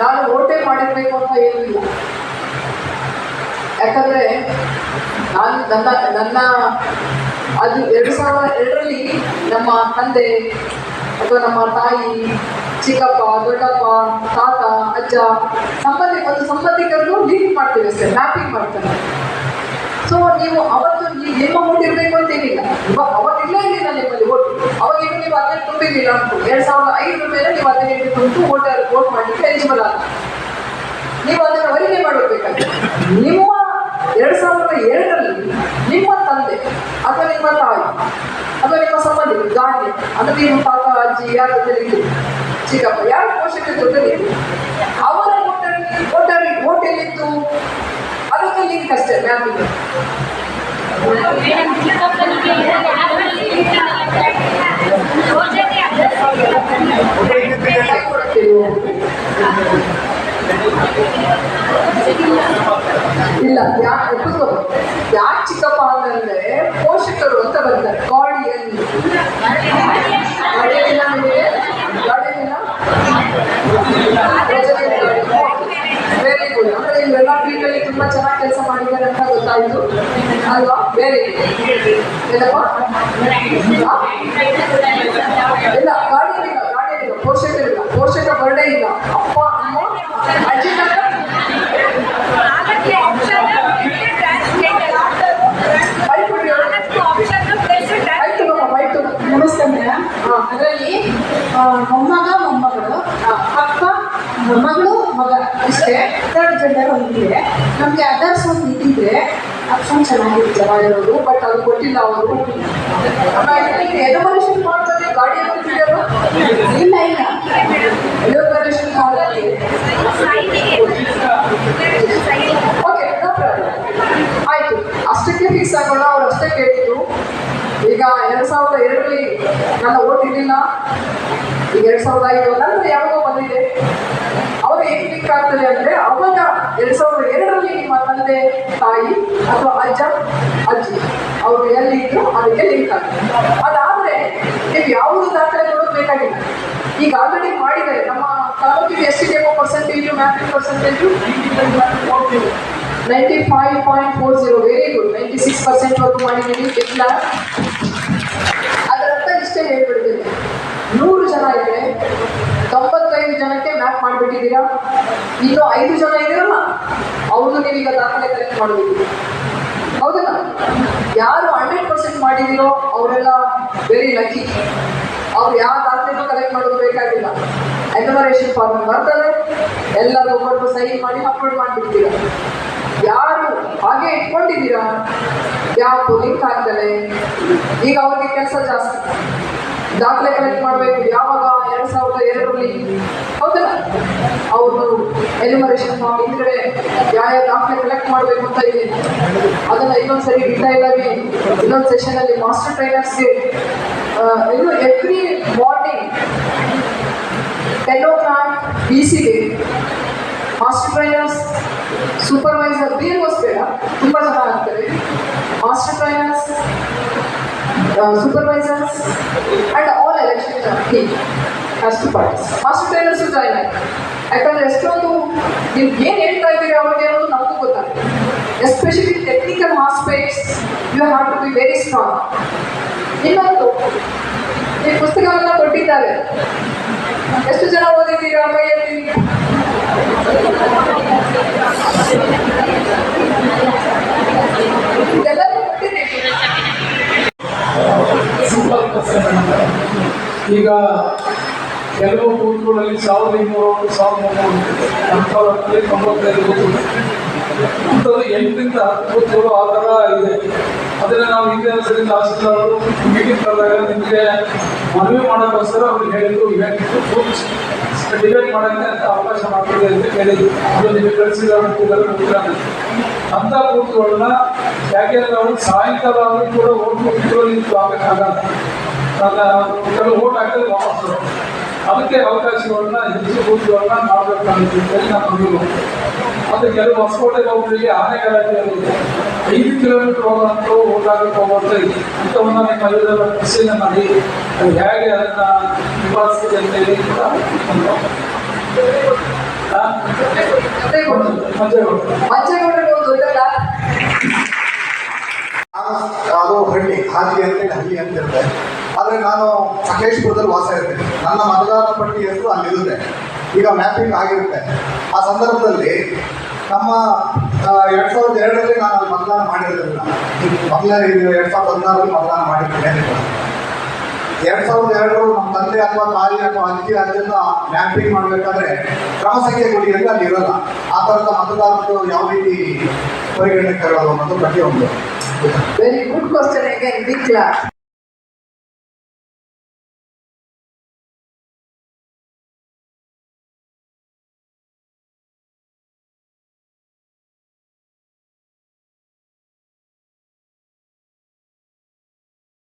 ನಾನು ಓಟೇ ಮಾಡಿರ್ಬೇಕು ಅಂತ ಏನೂ ಇಲ್ಲ. ಯಾಕಂದ್ರೆ ನಾನು ನನ್ನ ಅದು 2002ರಲ್ಲಿ ನಮ್ಮ ತಂದೆ ಅಥವಾ ನಮ್ಮ ತಾಯಿ, ಚಿಕ್ಕಪ್ಪ, ದೊಡ್ಡಪ್ಪ, ತಾತ, ಅಜ್ಜ, ಒಂದು ಸಂಬಂಧಿಕರನ್ನು ಲಿಂಕ್ ಮಾಡ್ತೀವಿ ಸರ್, ಮ್ಯಾಪಿಂಗ್ ಮಾಡ್ತಾರೆ. ಸೊ ನೀವು ಅವತ್ತು ನಿಮ್ಮ ಓಟ್ ಇರಬೇಕು ಅಂತೇನಿಲ್ಲ. ಅವತ್ತಿಲ್ಲ ಇರಲಿಲ್ಲ ನಿಮ್ಮಲ್ಲಿ ಓಟ್, ಅವಾಗೇನು ನೀವು 18 ತುಂಬಿರಲಿಲ್ಲ ಅಂತ. 2005 ಮೇಲೆ ನೀವು 18 ತುಂಬಿಟ್ಟು ವೋಟ್ ಮಾಡಲಿಕ್ಕೆ ಎಲಿಜಿಬಲ್ ಆಗ. ನೀವು ಅದನ್ನು ವರಿಕೆ ಮಾಡಬೇಕಾದ್ರೆ ನಿಮ್ಮ 2002ರಲ್ಲಿ ನಿಮ್ಮ ತಂದೆ ಅಥವಾ ನಿಮ್ಮ ತಾಯಿ ಅಥವಾ ನಿಮ್ಮ ಸಂಬಂಧಿಕರು ಗಾಡಿ ಅಂದರೆ ನಿಮ್ಮ ತಾತ, ಅಜ್ಜಿ ಯಾರ ಜೊತೆಲಿದ್ದು, ಚಿಕ್ಕಪ್ಪ ಯಾರ ಪೋಷಕರ ಜೊತೆಲಿದ್ದು, ಅವರ ಓಟ್ ಎಲ್ಲಿತ್ತು ಅದಕ್ಕೆ ಲಿಂಕ್ ಅಷ್ಟೇ ಮ್ಯಾಪಿಂಗ್. ಇಲ್ಲ, ಯಾಕೆ ಚಿಕ್ಕಪ್ಪ ಅಂತಂದ್ರೆ ಪೋಷಕರು ಅಂತ ಬರ್ತಾರೆ. Guardian very good. ಅಂದ್ರೆ ಇವೆಲ್ಲ ಫೀಲ್ಡಲ್ಲಿ ತುಂಬಾ ಚೆನ್ನಾಗಿ ಕೆಲಸ ಮಾಡಿದ್ದಾರೆ ಅಂತ ಗೊತ್ತಾಯ್ತು ಅಲ್ವಾ? ವೆರಿ ಏನಪ್ಪ? ಇಲ್ಲ, ಗಾರ್ಡಿಯನ್ ಇಲ್ಲ, ಪೋಷಕರಿಲ್ಲ, ಪೋಷಕ ಬರ್ಡೇ ಇಲ್ಲ. ಅಪ್ಪ ಅಮ್ಮ ಅಜ್ಜಿ ನಮಸ್ತೆ ಮೇಡಮ್. ಅದರಲ್ಲಿ ಮೊಮ್ಮಗ, ಮೊಮ್ಮಗಳು, ಅಪ್ಪ, ಮಗಳು, ಮಗ ಇಷ್ಟೇ ಥರ್ಡ್ ಜೆಂಡರ್ ಹೊಂದಿದೆ. ನಮಗೆ ಅದರ್ಸ್ ಒಂದು ಇದ್ದಿದ್ರೆ ಆಪ್ಷನ್ ಚೆನ್ನಾಗಿರೋದು, ಬಟ್ ಅದು ಕೊಟ್ಟಿಲ್ಲ ಅವರು. ಎನೋವೇಷನ್ ಮಾಡ್ತಾರೆ ಗಾಡಿ ಕೊಟ್ಟಿದ್ದಾರೆ. ಇಲ್ಲ ಇಲ್ಲ ಎನೋವೇಷನ್ ಮಾಡೋಕ್ಕೆ ಓಕೆ, ನೋ ಪ್ರಾಬ್ಲಮ್. ಆಯಿತು, ಅಷ್ಟಕ್ಕೆ ಫಿಕ್ಸ್ ಆಗೋಣ. ಅವ್ರು ಅಷ್ಟೇ ಕೇಳಿದ್ರು. ಈಗ 2002ರಲ್ಲಿ ನನ್ನ ಓಟ್ ಇರಲಿಲ್ಲ. ಈಗ 2005 ನಂತರ ಯಾವಾಗ ಬಂದಿದೆ. ಅವಾಗ ಹೇಗೆ ಲಿಂಕ್ ಆಗ್ತದೆ ಅಂದರೆ, ಅವಾಗ 2002ರಲ್ಲಿ ನಿಮ್ಮ ತಂದೆ, ತಾಯಿ ಅಥವಾ ಅಜ್ಜ, ಅಜ್ಜಿ ಅವರು ಎಲ್ಲಿದ್ರು ಅದಕ್ಕೆ ಲಿಂಕ್ ಆಗ್ತದೆ. ಅದಾದರೆ ನೀವು ಯಾವುದು ದಾಖಲೆ ಕೊಡೋದು ಬೇಕಾಗಿಲ್ಲ. ಈಗ ಆಲ್ರೆಡಿ ಮಾಡಿದ್ದಾರೆ. ನಮ್ಮ ತಾಲೂಕಿಗೆ ಎಷ್ಟಿದೆ percentage, mapping percentage 95.40. Very good. 96% ಮಾಡಿದ್ದೀನಿ. ಇಲ್ಲ, ಅದರರ್ಥ ಇಷ್ಟೇ ಹೇಳ್ಬಿಡ್ತೀನಿ, 100 ಜನ ಇದ್ರೆ 95 ಜನಕ್ಕೆ ಮ್ಯಾಪ್ ಮಾಡಿಬಿಟ್ಟಿದ್ದೀರಾ. ಇನ್ನು 5 ಜನ ಇದ್ದೀರಲ್ಲ, ಅವ್ರದ್ದು ನೀವೀಗ ದಾಖಲೆ ಕಲೆಕ್ಟ್ ಮಾಡಬೇಕು. ಹೌದಲ್ಲ? ಯಾರು 100% ಮಾಡಿದಿರೋ ಅವರೆಲ್ಲ ವೆರಿ ಲಕ್ಕಿ. ಅವ್ರು ಯಾವ ದಾಖಲೆನೂ ಕಲೆಕ್ಟ್ ಮಾಡೋದು ಬೇಕಾಗಿಲ್ಲ. ಎನ್ಯುಮರೇಷನ್ ಫಾರ್ಮ್ ಬರ್ತದೆ, ಎಲ್ಲರೂ ಒಬ್ಬರು ಸೈನ್ ಮಾಡಿ ಅಪ್ಲೋಡ್ ಮಾಡಿಬಿಡ್ತೀರ. ಯಾರು ಹಾಗೆ ಇಟ್ಕೊಂಡಿದ್ದೀರಾ, ಯಾವ ಲಿಂಕ್ ಆಗ್ತದೆ, ಈಗ ಅವ್ರಿಗೆ ಕೆಲಸ ಜಾಸ್ತಿ. ದಾಖಲೆ ಕಲೆಕ್ಟ್ ಮಾಡಬೇಕು. ಯಾವಾಗ 2002ರಲ್ಲಿ ಹೌದಲ್ಲ, ಅವರು ಎನ್ಯುಮರೇಷನ್ ಫಾರ್ಮ್ ಹಿಂದ್ಗಡೆ ಯಾವ ದಾಖಲೆ ಕಲೆಕ್ಟ್ ಮಾಡಬೇಕು ಅಂತ ಇದೆ. ಅದನ್ನು ಇನ್ನೊಂದ್ಸರಿ ಡಿಟೈಲ್ ಆಗಿ ಇನ್ನೊಂದು ಸೆಷನಲ್ಲಿ ಮಾಸ್ಟರ್ ಟ್ರೈನರ್ಸ್ಗೆ ಎವ್ರಿ ಮಾರ್ನಿಂಗ್ 10 o'clock BCಗೆ ಮಾಸ್ಟರ್ ಟ್ರೈನರ್ಸ್, ಸೂಪರ್ವೈಸರ್, BLOs ಬೇಡ, ತುಂಬ ಜನ ಆಗ್ತಾರೆ. Master trainers, supervisors and all election team has to participate. Master trainers join ಆಗಿ. ಯಾಕಂದರೆ ಎಷ್ಟೊಂದು ನೀವು ಏನು ಹೇಳ್ತಾ ಇದ್ದೀರಿ ಅವ್ರಿಗೆ ಅನ್ನೋದು ನಮಗೂ ಗೊತ್ತಾಗ್ತದೆ. Especially technical aspects you have to be very strong. ಇನ್ನೊಂದು, ಈ ಪುಸ್ತಕವನ್ನು ಕೊಟ್ಟಿದ್ದಾರೆ, ಎಷ್ಟು ಜನ ಓದಿದ್ದೀರಾ ಕೈಯಲ್ಲಿ? ಇದೆಲ್ಲವೂ ಕೊಟ್ಟಿದ್ದೀರಿ. ಈಗ ಕೆಲವು ಬೂತ್ಗಳಲ್ಲಿ 1200, 1300, 95 ಅಂಥದ್ದು 8ರಿಂದ 10 ಬೂತ್ಗಳು ಆ ಥರ ಇದೆ. ಅದನ್ನು ನಾವು ಹಿಂದಿನ ಸರಿ ತಹಸೀಲ್ದಾರರು ಮೀಟಿಂಗ್ ಕರೆದಾಗ ನಿಮಗೆ ಮನವಿ ಮಾಡೋಕ್ಕೋಸ್ಕರ ಅವ್ರಿಗೆ ಹೇಳಿದ್ರು, ಡಿಬೇಟ್ ಮಾಡೋಕ್ಕೆ ಅಂತ ಅವಕಾಶ ಮಾಡ್ತಿದೆ ಅಂತ ಕೇಳಿದ್ರು. ಅದು ನಿಮಗೆ ಕಳಿಸಿದಾರೆ. ಅಂಥ ಬೂತ್ಗಳನ್ನ ಯಾಕೆ ನಾವು ಸಾಯಂಕಾಲ ಆದರೂ ಕೂಡ ಬೂತ್ಗಳಲ್ಲಿ ಆಗಬೇಕಾಗಲ್ಲ. ಕೆಲವು ಓಟ್ ಹಾಕಿದ್ರೆ ವಾಪಸ್ ಅದಕ್ಕೆ ಅವಕಾಶಗಳನ್ನ ಹೆಚ್ಚು ಬೂತ್ಗಳನ್ನ ಮಾಡಬೇಕಾಗುತ್ತೆ ನಾನು ನೀವು. ಮತ್ತು ಕೆಲವು ಹೊಸಕೋಟೆಗೆ ಒಬ್ಬರಿಗೆ ಆನೆಗಲಾಟೆಯಲ್ಲಿ 5 ಕಿಲೋಮೀಟರ್ ಹೋಗೋಂಥ ಓಟ್ ಹಾಕಕ್ಕೆ ಹೋಗುವಂಥ ಇದೆ. ಅಂಥವನ್ನ ನಿಮ್ಮ ಐದರ ಪರಿಶೀಲನೆ ಮಾಡಿ ಅದು ಹೇಗೆ ಅದನ್ನು ನಿಭಾಯಿಸ್ತಿದೆ ಅಂತೇಳಿ ಕೂಡ ಮಂಚೇಗೌಡರಿಗೆ ಒಂದು ದೊಡ್ಡಲ್ಲ. ಅದು ಹಳ್ಳಿ ಹಾದಿ ಅಂತೇಳಿ ಹಳ್ಳಿ ಅಂತ ಇರುತ್ತೆ. ಆದರೆ ನಾನು ಸಕಲೇಶ್ಪುರದಲ್ಲಿ ವಾಸ ಇರ್ತೇನೆ. ನನ್ನ ಮತದಾರ ಪಟ್ಟಿ ಹೆಸರು ಅಲ್ಲಿರುತ್ತೆ. ಈಗ ಮ್ಯಾಪಿಂಗ್ ಆಗಿರುತ್ತೆ. ಆ ಸಂದರ್ಭದಲ್ಲಿ ನಮ್ಮ 2002ರಲ್ಲಿ ನಾನು ಅಲ್ಲಿ ಮತದಾನ ಮಾಡಿರೋದಿಲ್ಲ. ಮೊದಲೇ 2016ರಲ್ಲಿ ಮತದಾನ ಮಾಡಿರ್ತೇನೆ. 2002 ನಮ್ಮ ತಂದೆ ಅಥವಾ ತಾಯಿ ಅಥವಾ ಅಜ್ಜಿ ಅದನ್ನ ಮ್ಯಾಪಿಂಗ್ ಮಾಡಬೇಕಾದ್ರೆ ಕ್ರಮ ಸಂಖ್ಯೆ ಕೊಡಿ ಅಂದರೆ ಅಲ್ಲಿ ಇರೋಲ್ಲ. ಆ ಥರದ ಮತದಾರರು ಯಾವ ರೀತಿ ಪರಿಗಣನೆ ತಗೊಳ್ಳೋದು ಅನ್ನೋದು ಪ್ರತಿಯೊಂದು. Very good question again, big class.